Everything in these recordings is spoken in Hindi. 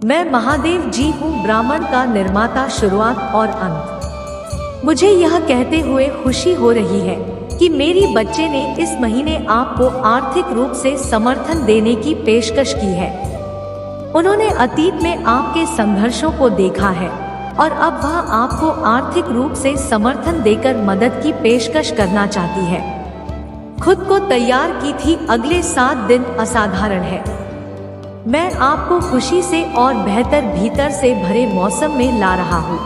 मैं महादेव जी हूँ, ब्राह्मण का निर्माता, शुरुआत और अंत। मुझे यह कहते हुए खुशी हो रही है कि मेरी बच्चे ने इस महीने आपको आर्थिक रूप से समर्थन देने की पेशकश की है। उन्होंने अतीत में आपके संघर्षों को देखा है और अब वह आपको आर्थिक रूप से समर्थन देकर मदद की पेशकश करना चाहती है। खुद को तैयार की थी, अगले 7 दिन असाधारण है। मैं आपको खुशी से और बेहतर भीतर से भरे मौसम में ला रहा हूँ।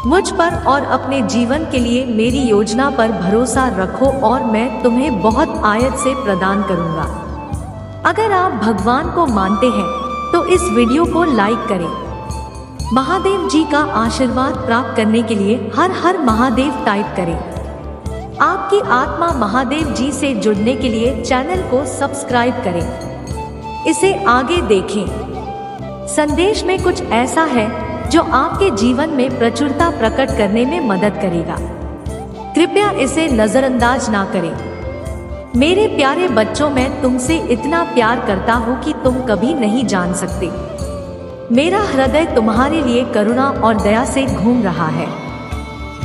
मुझ पर और अपने जीवन के लिए मेरी योजना पर भरोसा रखो और मैं तुम्हें बहुत आयत से प्रदान करूँगा। अगर आप भगवान को मानते हैं तो इस वीडियो को लाइक करें। महादेव जी का आशीर्वाद प्राप्त करने के लिए हर हर महादेव टाइप करें। आपकी आत्मा महादेव जी से जुड़ने के लिए चैनल को सब्सक्राइब करें, इसे आगे देखें। संदेश में कुछ ऐसा है जो आपके जीवन में प्रचुरता प्रकट करने में मदद करेगा। कृपया इसे नजरअंदाज ना करें। मेरे प्यारे बच्चों, मैं तुमसे इतना प्यार करता हूँ कि तुम कभी नहीं जान सकते। मेरा हृदय तुम्हारे लिए करुणा और दया से घूम रहा है।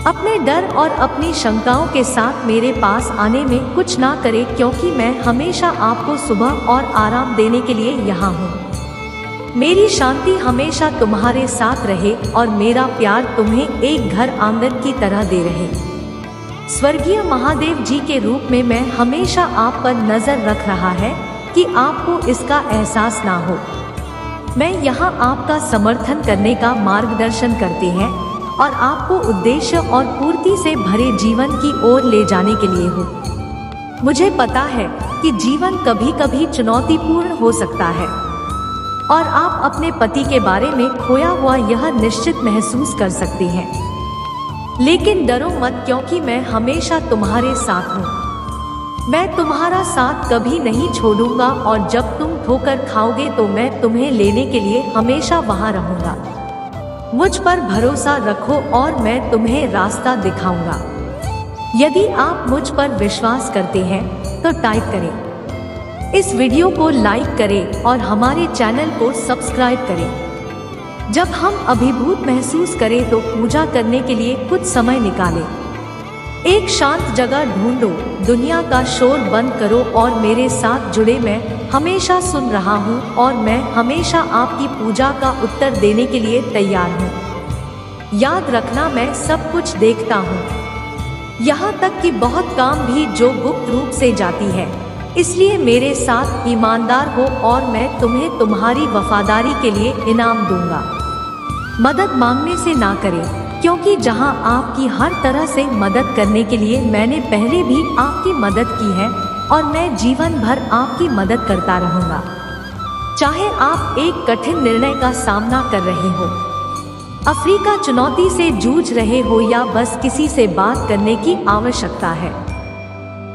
अपने डर और अपनी शंकाओं के साथ मेरे पास आने में कुछ ना करें, क्योंकि मैं हमेशा आपको सुबह और आराम देने के लिए यहाँ हूँ। मेरी शांति हमेशा तुम्हारे साथ रहे और मेरा प्यार तुम्हें एक घर आंगन की तरह दे रहे। स्वर्गीय महादेव जी के रूप में मैं हमेशा आप पर नजर रख रहा है कि आपको इसका एहसास ना हो। मैं यहाँ आपका समर्थन करने का मार्गदर्शन करते हैं और आपको उद्देश्य और पूर्ति से भरे जीवन की ओर ले जाने के लिए हूँ। मुझे पता है कि जीवन कभी कभी चुनौतीपूर्ण हो सकता है और आप अपने पति के बारे में खोया हुआ यह निश्चित महसूस कर सकते हैं, लेकिन डरो मत, क्योंकि मैं हमेशा तुम्हारे साथ हूँ। मैं तुम्हारा साथ कभी नहीं छोड़ूंगा और जब तुम ठोकर खाओगे तो मैं तुम्हें लेने के लिए हमेशा वहाँ रहूंगा। मुझ पर भरोसा रखो और मैं तुम्हें रास्ता दिखाऊंगा। यदि आप मुझ पर विश्वास करते हैं तो टाइप करें, इस वीडियो को लाइक करें और हमारे चैनल को सब्सक्राइब करें। जब हम अभिभूत महसूस करें तो पूजा करने के लिए कुछ समय निकालें। एक शांत जगह ढूंढो, दुनिया का शोर बंद करो और मेरे साथ जुड़े। मैं हमेशा सुन रहा हूँ और मैं हमेशा आपकी पूजा का उत्तर देने के लिए तैयार हूँ। याद रखना, मैं सब कुछ देखता हूँ, यहाँ तक कि बहुत काम भी जो गुप्त रूप से जाती है। इसलिए मेरे साथ ईमानदार हो और मैं तुम्हें तुम्हारी वफादारी के लिए इनाम दूंगा। मदद मांगने से ना करें, क्योंकि जहाँ आपकी हर तरह से मदद करने के लिए मैंने पहले भी आपकी मदद की है और मैं जीवन भर आपकी मदद करता रहूँगा। चाहे आप एक कठिन निर्णय का सामना कर रहे हो, अफ्रीका चुनौती से जूझ रहे हो या बस किसी से बात करने की आवश्यकता है,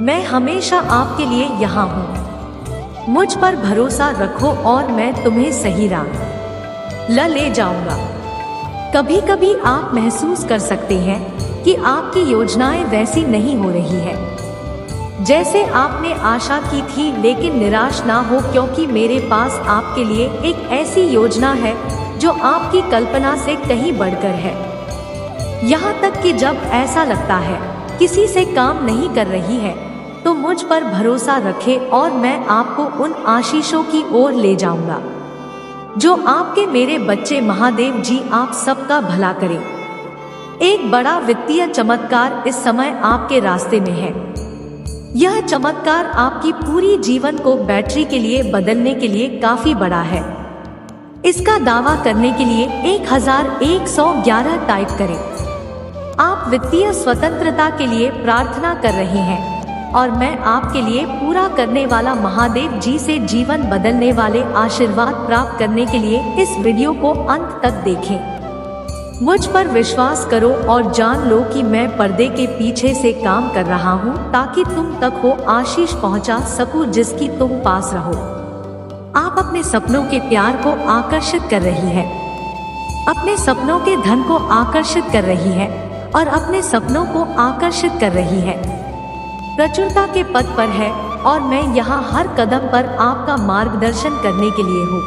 मैं हमेशा आपके लिए यहाँ हूँ। मुझ पर भरोसा रखो और मैं तुम्हें सही राह ले जाऊँगा। कभी कभी आप महसूस कर सकते हैं कि आपकी योजनाएं वैसी नहीं हो रही है जैसे आपने आशा की थी, लेकिन निराश ना हो, क्योंकि मेरे पास आपके लिए एक ऐसी योजना है जो आपकी कल्पना से कहीं बढ़कर है। यहाँ तक कि जब ऐसा लगता है किसी से काम नहीं कर रही है तो मुझ पर भरोसा रखें और मैं आपको उन आशीषों की ओर ले जाऊंगा जो आपके मेरे बच्चे। महादेव जी आप सबका भला करें। एक बड़ा वित्तीय चमत्कार इस समय आपके रास्ते में है। यह चमत्कार आपकी पूरी जीवन को बैटरी के लिए बदलने के लिए काफी बड़ा है। इसका दावा करने के लिए 1111 टाइप करें। आप वित्तीय स्वतंत्रता के लिए प्रार्थना कर रहे हैं और मैं आपके लिए पूरा करने वाला महादेव जी से जीवन बदलने वाले आशीर्वाद प्राप्त करने के लिए इस वीडियो को अंत तक देखें। मुझ पर विश्वास करो और जान लो कि मैं पर्दे के पीछे से काम कर रहा हूँ ताकि तुम तक वो आशीष पहुँचा सकूँ जिसकी तुम पास रहो। आप अपने सपनों के प्यार को आकर्षित कर रही है, अपने सपनों के धन को आकर्षित कर रही है और अपने सपनों को आकर्षित कर रही है। प्रचुरता के पद पर है और मैं यहाँ हर कदम पर आपका मार्गदर्शन करने के लिए हूँ।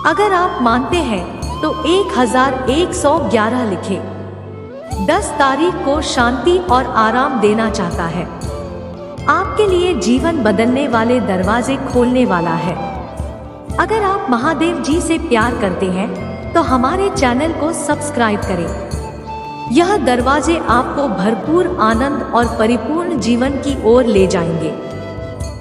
अगर आप मानते हैं तो 1111 लिखें। 10 तारीख को शांति और आराम देना चाहता है। आपके लिए जीवन बदलने वाले दरवाजे खोलने वाला है। अगर आप महादेव जी से प्यार करते हैं तो हमारे चैनल को सब्सक्राइब करें। यह दरवाजे आपको भरपूर आनंद और परिपूर्ण जीवन की ओर ले जाएंगे।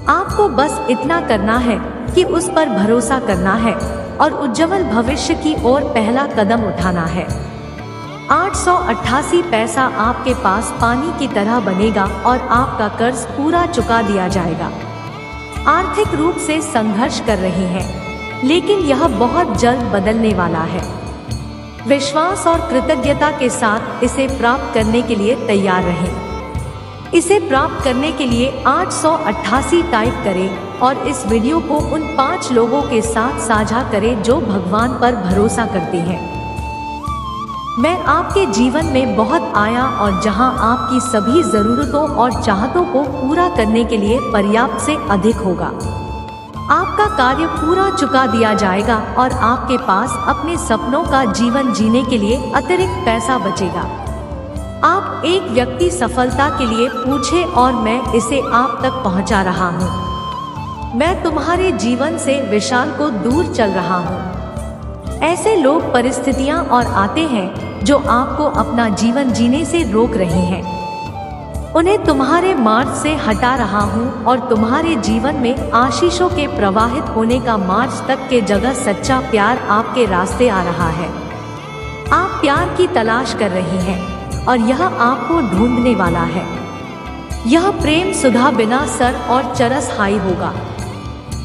आपको बस इतना करना है कि उस पर भरोसा करना है और उज्जवल भविष्य की ओर पहला कदम उठाना है। 888 पैसा आपके पास पानी की तरह बनेगा और आपका कर्ज पूरा चुका दिया जाएगा। आर्थिक रूप से संघर्ष कर रहे हैं, लेकिन यह बहुत जल्द बदलने वाला है। विश्वास और कृतज्ञता के साथ इसे प्राप्त करने के लिए तैयार रहें। इसे प्राप्त करने के लिए 888 टाइप करें और इस वीडियो को उन 5 लोगों के साथ साझा करें जो भगवान पर भरोसा करते हैं। मैं आपके जीवन में बहुत आया और जहां आपकी सभी जरूरतों और चाहतों को पूरा करने के लिए पर्याप्त से अधिक होगा। आपका कार्य पूरा चुका दिया जाएगा और आपके पास अपने सपनों का जीवन जीने के लिए अतिरिक्त पैसा बचेगा। आप एक व्यक्ति सफलता के लिए पूछे और मैं इसे आप तक पहुंचा रहा हूं। मैं तुम्हारे जीवन से विशाल को दूर चल रहा हूं। ऐसे लोग, परिस्थितियां और आते हैं जो आपको अपना जीवन जीने से रोक रहे हैं। उन्हें तुम्हारे मार्ग से हटा रहा हूं और तुम्हारे जीवन में आशीषों के प्रवाहित होने का मार्ग तक के जगह सच्चा प्यार आपके रास्ते आ रहा है। आप प्यार की तलाश कर रहे हैं और यह आपको ढूंढने वाला है। यह प्रेम सुधा बिना सर और चरस हाई होगा।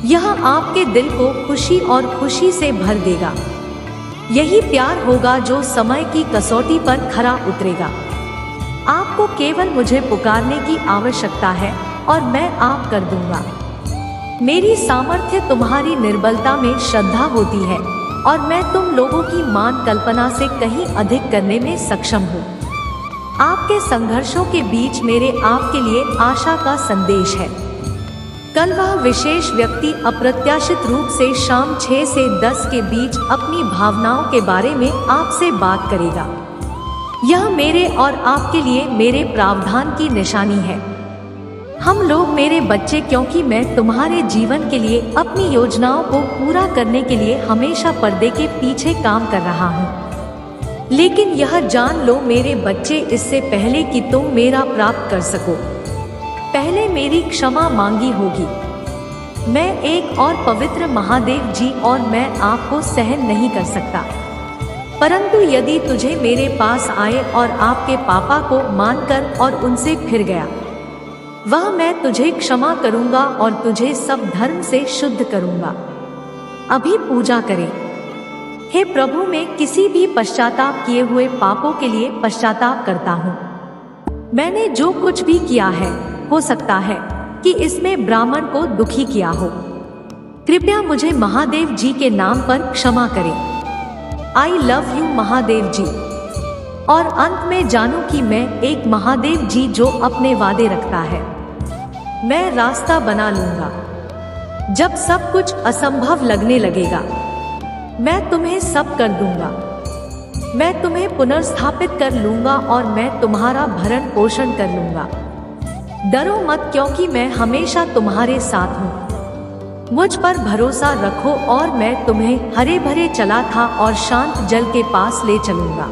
यह आपके दिल को खुशी और खुशी से भर देगा। यही प्यार होगा जो समय की कसौटी पर खरा उतरेगा। आपको केवल मुझे पुकारने की आवश्यकता है और मैं आप कर दूंगा। मेरी सामर्थ्य तुम्हारी निर्बलता में श्रद्धा होती है और मैं तुम लोगों की मान कल्पना से कहीं अधिक करने में सक्षम हूँ। आपके संघर्षों के बीच मेरे आपके लिए आशा का संदेश है। कल वह विशेष व्यक्ति अप्रत्याशित रूप से शाम 6 से 10 के बीच अपनी भावनाओं के बारे में आपसे बात करेगा। यह मेरे और आपके लिए मेरे प्रावधान की निशानी है। हम लोग मेरे बच्चे, क्योंकि मैं तुम्हारे जीवन के लिए अपनी योजनाओं को पूरा करने के लिए हमेशा पर्दे के पीछे काम कर रहा हूँ। लेकिन यह जान लो मेरे बच्चे, इससे पहले कि तुम मेरा प्राप्त कर सको, पहले मेरी क्षमा मांगी होगी। मैं एक और पवित्र महादेव जी और मैं आपको सहन नहीं कर सकता। परंतु यदि तुझे मेरे पास आए और आपके पापा को मानकर और उनसे फिर गया, वह मैं तुझे क्षमा करूंगा और तुझे सब धर्म से शुद्ध करूंगा। अभी पूजा करें। हे प्रभु, मैं किसी भी पश्चाताप किए हुए पापों के लिए पश्चाताप करता हूँ। मैंने जो कुछ भी किया है, हो सकता है कि इसमें ब्राह्मण को दुखी किया हो। कृपया मुझे महादेव जी के नाम पर क्षमा करें। आई लव यू महादेव जी। और अंत में जानूं कि मैं एक महादेव जी जो अपने वादे रखता है। मैं रास्ता बना लूंगा। जब सब कुछ असंभव लगने लगेगा, मैं तुम्हें सब कर दूंगा। मैं तुम्हें पुनर्स्थापित कर लूंगा और मैं तुम्हारा भरण पोषण कर लूंगा। डरो मत, क्योंकि मैं हमेशा तुम्हारे साथ हूँ। मुझ पर भरोसा रखो और मैं तुम्हें हरे भरे चला था और शांत जल के पास ले चलूंगा।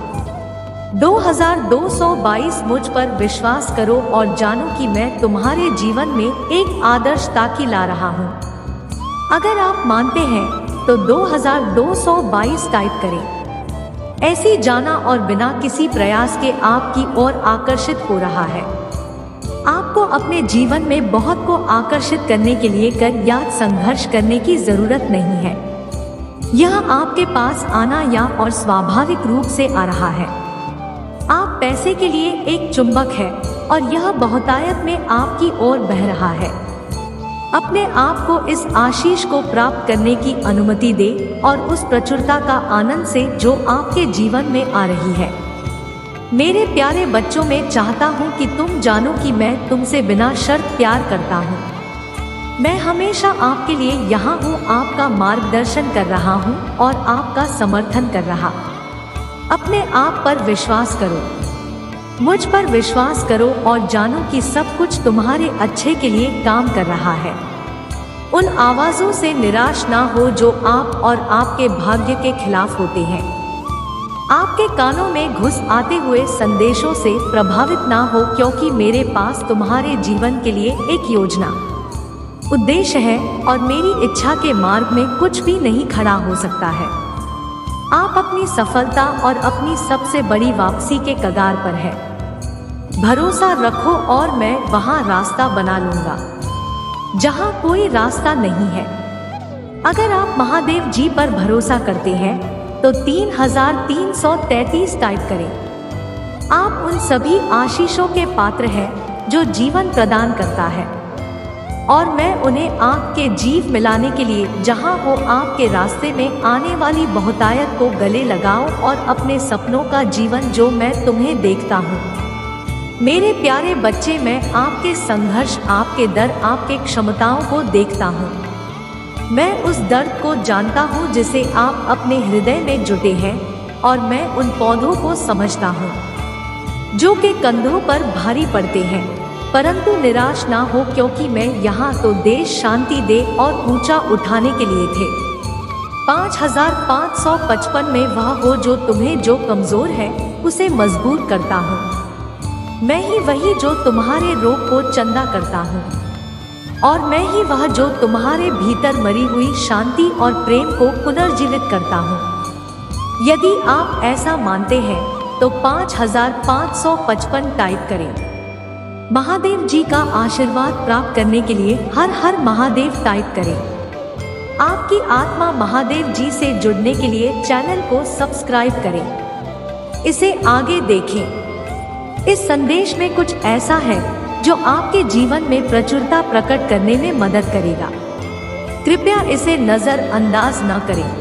2222 मुझ पर विश्वास करो और जानो कि मैं तुम्हारे जीवन में एक आदर्श ताकि ला रहा हूँ। अगर आप मानते हैं तो 2222 टाइप करें। ऐसी जाना और बिना किसी प्रयास के आपकी ओर आकर्षित हो रहा है। आपको अपने जीवन में बहुत को आकर्षित करने के लिए कर या संघर्ष करने की जरूरत नहीं है। यह आपके पास आना या और स्वाभाविक रूप से आ रहा है। आप पैसे के लिए एक चुंबक है और यह बहुतायत में आपकी ओर बह रहा है। अपने आप को इस आशीष को प्राप्त करने की अनुमति दे और उस प्रचुरता का आनंद से जो आपके जीवन में आ रही है। मेरे प्यारे बच्चों, मैं चाहता हूँ कि तुम जानो कि मैं तुमसे बिना शर्त प्यार करता हूँ। मैं हमेशा आपके लिए यहाँ हूँ, आपका मार्गदर्शन कर रहा हूँ और आपका समर्थन कर रहा। अपने आप पर विश्वास करो, मुझ पर विश्वास करो और जानो कि सब कुछ तुम्हारे अच्छे के लिए काम कर रहा है। उन आवाज़ों से निराश ना हो जो आप और आपके भाग्य के खिलाफ होते हैं। आपके कानों में घुस आते हुए संदेशों से प्रभावित ना हो, क्योंकि मेरे पास तुम्हारे जीवन के लिए एक योजना, उद्देश्य है और मेरी इच्छा के मार्ग में कुछ भी नहीं खड़ा हो सकता है। आप अपनी सफलता और अपनी सबसे बड़ी वापसी के कगार पर है। भरोसा रखो और मैं वहां रास्ता बना लूंगा जहां कोई रास्ता नहीं है। अगर आप महादेव जी पर भरोसा करते हैं तो 3333 टाइप करें। आप उन सभी आशीषों के पात्र हैं जो जीवन प्रदान करता है और मैं उन्हें आपके जीव मिलाने के लिए जहां हो आपके रास्ते में आने वाली बहुतायत को गले लगाओ और अपने सपनों का जीवन जो मैं तुम्हें देखता हूँ। मेरे प्यारे बच्चे, मैं आपके संघर्ष, आपके डर, आपके क्षमताओं को देखता हूँ। मैं उस दर्द को जानता हूँ जिसे आप अपने हृदय में जुटे हैं और मैं उन पौधों को समझता हूँ जो के कंधों पर भारी पड़ते हैं, परंतु निराश ना हो, क्योंकि मैं यहाँ तो देश शांति दे और ऊंचा उठाने के लिए थे। 5555 में वह हो जो तुम्हें जो कमजोर है उसे मजबूत करता हूँ। मैं ही वही जो तुम्हारे रोग को चंगा करता हूँ और मैं ही वह जो तुम्हारे भीतर मरी हुई शांति और प्रेम को पुनर्जीवित करता हूँ। यदि आप ऐसा मानते हैं तो 5555 टाइप करें। महादेव जी का आशीर्वाद प्राप्त करने के लिए हर हर महादेव टाइप करें। आपकी आत्मा महादेव जी से जुड़ने के लिए चैनल को सब्सक्राइब करें। इसे आगे देखें। इस संदेश में कुछ ऐसा है जो आपके जीवन में प्रचुरता प्रकट करने में मदद करेगा। कृपया इसे नजरअंदाज न करें।